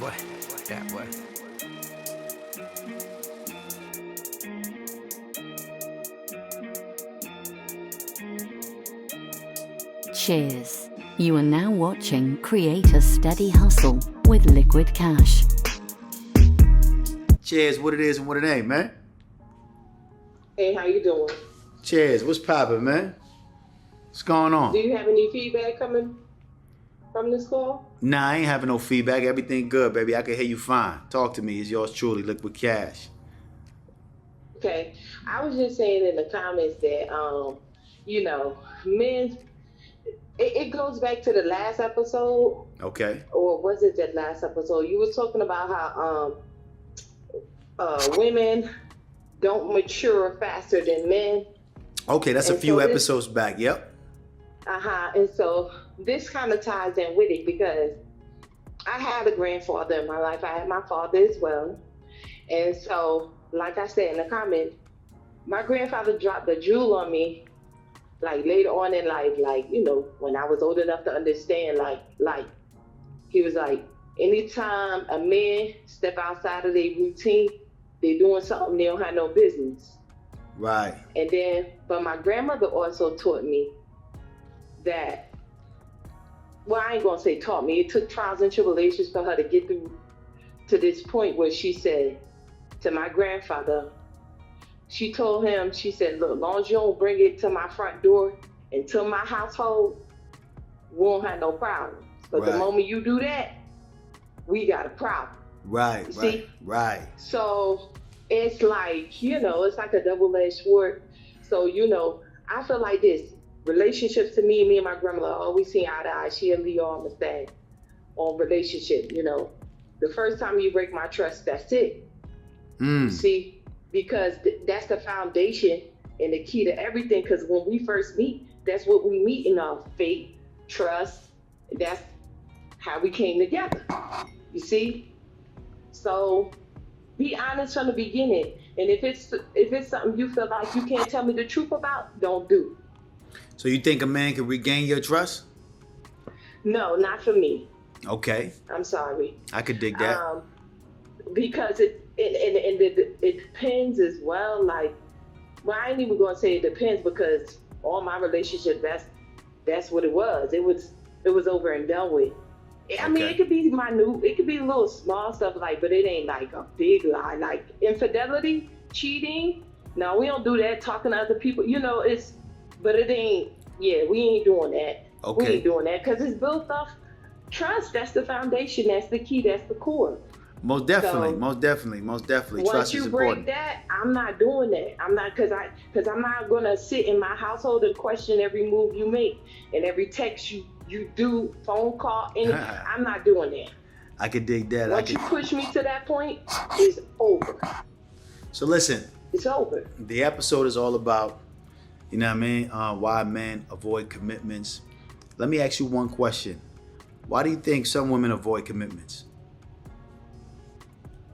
boy. Yeah, boy. Cheers. You are now watching Create a Steady Hustle with Likquidcash. Cheers, what it is and what it ain't, man. Hey, how you doing? Cheers, what's poppin', man? What's going on? Do you have any feedback coming from this call? Nah, I ain't having no feedback. Everything good, baby. I can hear you fine. Talk to me. It's yours truly, Likquidcash. Okay. I was just saying in the comments that, men, it goes back to the last episode. Okay. Or was it that last episode? You was talking about how women don't mature faster than men. Okay, that's a few episodes back. Yep. And so this kind of ties in with it because I had a grandfather in my life. I had my father as well. And so, like I said in the comment, my grandfather dropped a jewel on me, like later on in life, when I was old enough to understand, he was like, anytime a man step outside of their routine, they're doing something they don't have no business. Right. And then, but my grandmother also taught me that, well, I ain't gonna say taught me, it took trials and tribulations for her to get through to this point where she said to my grandfather, she told him, she said, look, as long as you don't bring it to my front door and to my household, we won't have no problems. But the moment you do that, we got a problem. Right, See? right. So it's like, it's like a double-edged sword. So, I feel like this. Relationships to me and my grandmother always see eye to eye. She and Leo almost that on relationship, The first time you break my trust, that's it. See, because that's the foundation and the key to everything. Because when we first meet, that's what we meet in our faith, trust. That's how we came together. You see? So be honest from the beginning. And if it's something you feel like you can't tell me the truth about, don't do. So you think a man can regain your trust? No, not for me. Okay. I'm sorry. I could dig that. Because it depends as well. Like, well, I ain't even gonna say it depends because all my relationships, that's what it was. It was over and done with. I mean, it could be minute, it could be little small stuff but it ain't like a big lie. Like infidelity, cheating. No, we don't do that. Talking to other people, but it ain't. Yeah, we ain't doing that. Okay. We ain't doing that because it's built off trust. That's the foundation. That's the key. That's the core. Most definitely. Trust is important. Once you break that, I'm not doing that. I'm not because I'm not gonna sit in my household and question every move you make and every text you do, phone call, anything. I'm not doing that. I could dig that. Once you push me to that point, it's over. So listen. It's over. The episode is all about, why men avoid commitments. Let me ask you one question. Why do you think some women avoid commitments?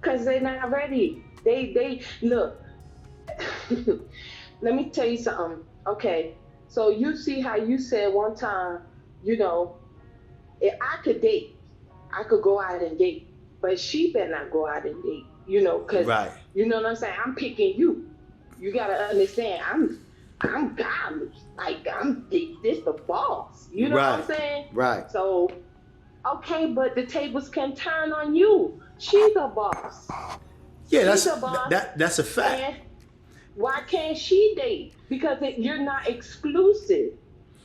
Because they're not ready. They look. Let me tell you something. Okay, so you see how you said one time, if I could date, I could go out and date, but she better not go out and date, because you know what I'm saying? I'm picking you. You gotta understand, I'm godly. Like this the boss. You know what I'm saying? Right. So, okay, but the tables can turn on you. She's a boss. Yeah, that's a fact. And why can't she date? Because you're not exclusive.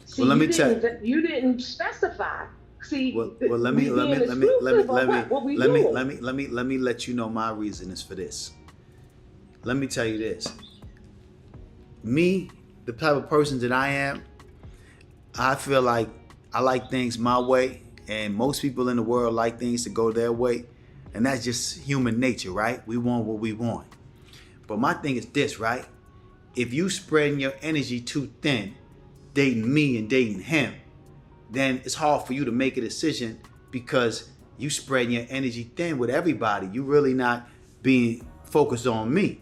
See, well, let me tell you. You didn't specify. See, let me let you know my reason is for this. Let me tell you this. Me, the type of person that I am, I feel like I like things my way, and most people in the world like things to go their way, and that's just human nature, right? We want what we want. But my thing is this, right? If you spreading your energy too thin, dating me and dating him, then it's hard for you to make a decision because you spreading your energy thin with everybody. You really not being focused on me.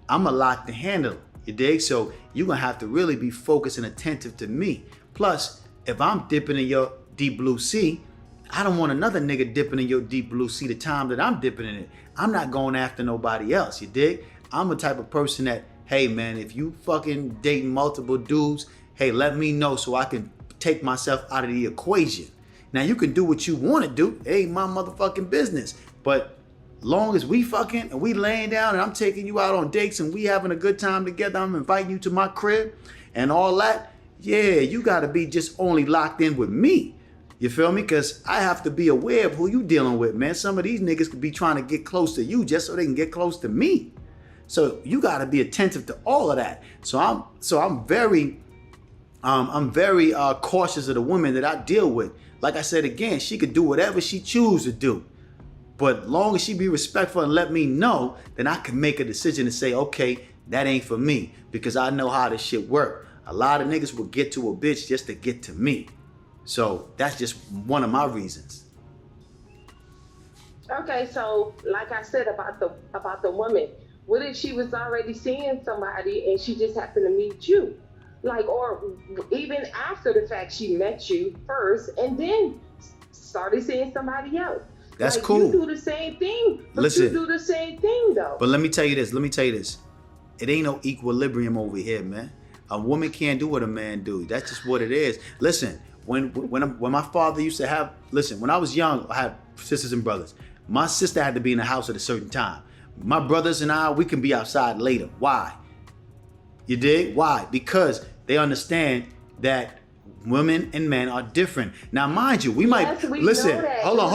I'm a lot to handle, you dig? So you're gonna have to really be focused and attentive to me. Plus, if I'm dipping in your deep blue sea, I don't want another nigga dipping in your deep blue sea the time that I'm dipping in it. I'm not going after nobody else, you dig? I'm the type of person that, hey man, if you fucking dating multiple dudes, hey, let me know so I can take myself out of the equation. Now you can do what you want to do. It ain't my motherfucking business. But long as we fucking and we laying down and I'm taking you out on dates and we having a good time together, I'm inviting you to my crib and all that, yeah, you gotta be just only locked in with me. You feel me? Because I have to be aware of who you dealing with, man. Some of these niggas could be trying to get close to you just so they can get close to me. So you got to be attentive to all of that. So I'm very cautious of the women that I deal with. Like I said again, she could do whatever she chooses to do, but long as she be respectful and let me know, then I can make a decision and say, okay, that ain't for me, because I know how this shit work. A lot of niggas will get to a bitch just to get to me. So that's just one of my reasons. Okay, so like I said about the woman, what if she was already seeing somebody and she just happened to meet you? Like, or even after the fact, she met you first and then started seeing somebody else. That's like, cool. You do the same thing, but Listen, you do the same thing though. But let me tell you this. It ain't no equilibrium over here, man. A woman can't do what a man do. That's just what it is. Listen, when my father used to have, when I was young, I had sisters and brothers. My sister had to be in the house at a certain time. My brothers and I, we can be outside later. Why? You dig? Why? Because they understand that women and men are different. Now, mind you, we might listen. Hold on.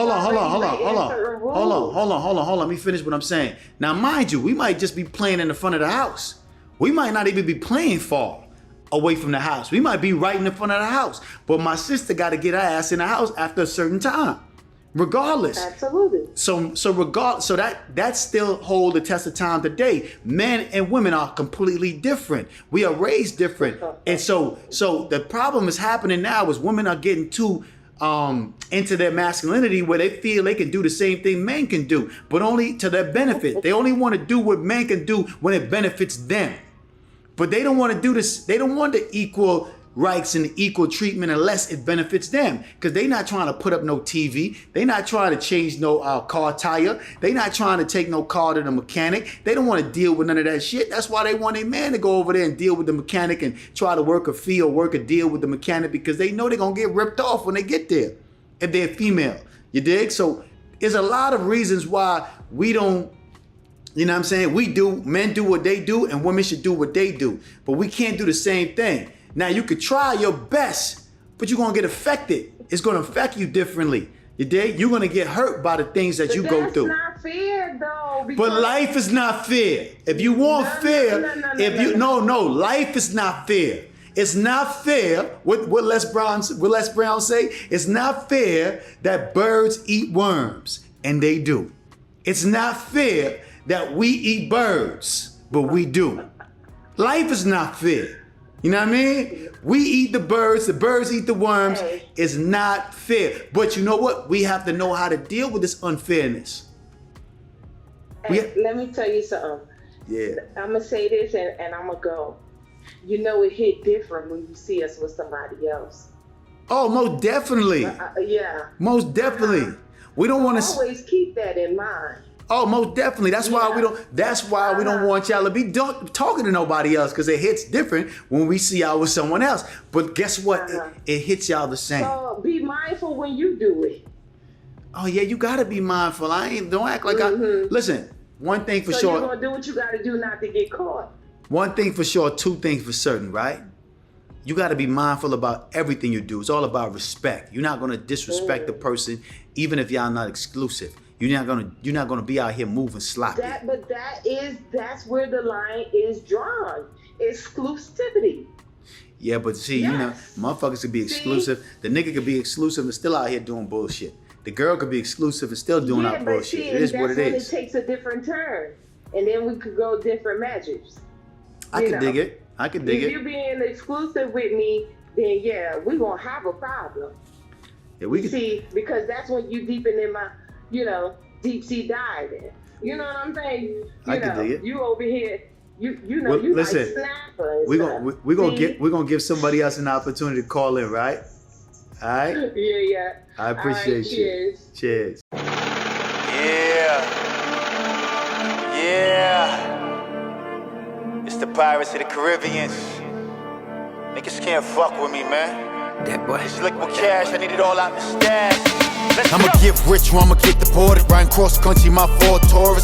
Let me finish what I'm saying. Now, mind you, we might just be playing in the front of the house. We might not even be playing far away from the house. We might be right in the front of the house. But my sister got to get her ass in the house after a certain time, regardless. Absolutely. So that still hold the test of time today. Men and women are completely different. We are raised different. And so the problem is happening now is women are getting too into their masculinity where they feel they can do the same thing men can do, but only to their benefit. They only want to do what men can do when it benefits them. But they don't want to do this. They don't want the equal rights and equal treatment unless it benefits them, because they're not trying to put up no TV. They're not trying to change no car tire. They're not trying to take no car to the mechanic. They don't want to deal with none of that shit. That's why they want a man to go over there and deal with the mechanic and try to work a fee or work a deal with the mechanic, because they know they're going to get ripped off when they get there if they're female. You dig? So there's a lot of reasons why we don't, you know what I'm saying? Men do what they do and women should do what they do, but we can't do the same thing. Now, you could try your best, but you're going to get affected. It's going to affect you differently. You dig? You're going to get hurt by the things that you go through. That's not fair, though. But life is not fair. If you want life is not fair. It's not fair. What Les Brown say? It's not fair that birds eat worms, and they do. It's not fair that we eat birds, but we do. Life is not fair. You know what I mean? We eat the birds eat the worms. Hey. It's not fair. But you know what? We have to know how to deal with this unfairness. Hey, let me tell you something. Yeah. I'm going to say this and I'm going to go. You know it hit different when you see us with somebody else. Oh, most definitely. Yeah. Most definitely. We don't want to always keep that in mind. Oh, most definitely. That's why we don't. That's why we don't want y'all to be talking to nobody else, because it hits different when we see y'all with someone else. But guess what? It hits y'all the same. So be mindful when you do it. Oh yeah, you gotta be mindful. Don't act like listen. One thing for sure. So you're gonna do what you gotta do not to get caught. One thing for sure. Two things for certain, right? You got to be mindful about everything you do. It's all about respect. You're not gonna disrespect the person, even if y'all not exclusive. You're not gonna be out here moving sloppy. That's where the line is drawn. Exclusivity. Yeah, but see, you know, motherfuckers could be exclusive. The nigga could be exclusive and still out here doing bullshit. The girl could be exclusive and still doing our bullshit. It is what it is. It takes a different turn, and then we could go different measures. I can dig it. If you're being exclusive with me, then yeah, we're gonna have a problem. Yeah, we can see, because that's when you deepen in my, deep sea diving. You know what I'm saying? I can dig it. You over here, you listen, like snapper. We're gonna give somebody else an opportunity to call in, right? All right? Yeah. I appreciate All right, you. Cheers. Yeah. It's the Pirates of the Caribbean. Niggas can't fuck with me, man. That boy. It's Likquidcash, I need it all out the stash. I'ma get rich or I'ma get deported. Riding cross country, my Ford Taurus.